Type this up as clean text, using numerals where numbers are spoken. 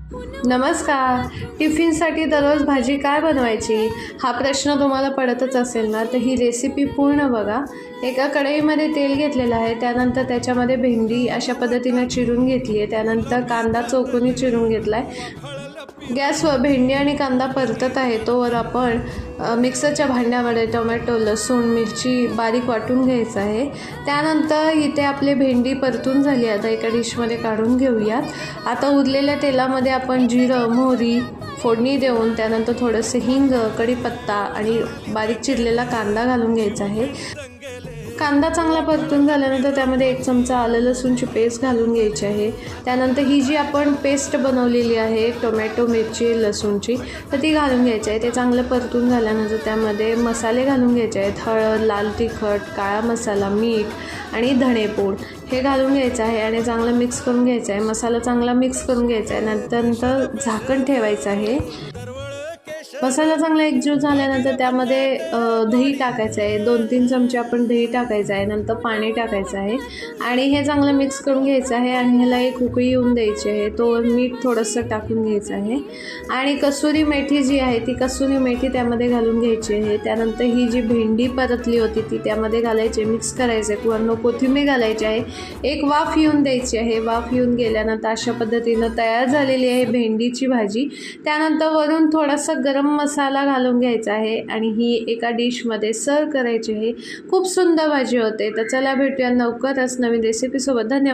नमस्कार. टिफिनसाठी दररोज भाजी काय बनवायची हा प्रश्न तुम्हाला पडतच असेल ना, तर ही रेसिपी पूर्ण बघा. एका कढईमध्ये तेल घेतलेलं आहे, त्यानंतर त्याच्यामध्ये भेंडी अशा पद्धतीने चिरून घेतली आहे, त्यानंतर कांदा चौकोनी चिरून घेतला आहे. गॅसवर भेंडी आणि कांदा परतत आहे तोवर आपण मिक्सरच्या भांड्यामध्ये टोमॅटो, लसूण, मिरची बारीक वाटून घ्यायचं आहे. त्यानंतर इथे आपली भेंडी परतून झाली, आता एका डिशमध्ये काढून घेऊयात. आता उरलेल्या तेलामध्ये आपण जिरं, मोहरी फोडणी देऊन त्यानंतर थोडंसं हिंग, कढीपत्ता आणि बारीक चिरलेला कांदा घालून घ्यायचा आहे. कांदा चांगला परतून झाल्यानंतर त्यामध्ये 1 चमचा आलं लसूणची पेस्ट घालून घ्यायची आहे. त्यानंतर ही जी आपण पेस्ट बनवलेली आहे टोमॅटो, मिरची, लसूणची, तर ती घालून घ्यायची आहे. ते चांगलं परतून झाल्यानंतर त्यामध्ये मसाले घालून घ्यायचे आहेत. हळद, लाल तिखट, काळा मसाला, मीठ आणि धणेपूड हे घालून घ्यायचं आहे आणि चांगलं मिक्स करून घ्यायचं आहे. मसाला चांगला मिक्स करून घ्यायचा आहे. नंतर झाकण ठेवायचं आहे. मसाला चांगला एकजीव झाल्यानंतर त्यामध्ये दही टाकायचं आहे. 2-3 चमचे आपण दही टाकायचं आहे. नंतर पाणी टाकायचं आहे आणि हे चांगलं मिक्स करून घ्यायचं आहे आणि ह्याला एक उकळी येऊन द्यायची आहे. तोवर मीठ थोडंसं टाकून घ्यायचं आहे आणि कसुरी मेथी जी आहे ती कसुरी मेथी त्यामध्ये घालून घ्यायची आहे. त्यानंतर ही जी भेंडी परतली होती ती त्यामध्ये घालायची, मिक्स करायचं आहे. किंवा कोथिंबीर घालायची आहे. एक वाफ येऊन द्यायची आहे. वाफ येऊन गेल्यानंतर अशा पद्धतीनं तयार झालेली आहे भेंडीची भाजी. त्यानंतर वरून थोडासा गरम मसाला घालून घ्यायचा आहे आणि ही एका डिशमध्ये सर्व करायची आहे. खूप सुंदर भाजी होते. तर चला भेटूया लवकरच नवीन रेसिपीसोबत. धन्यवाद.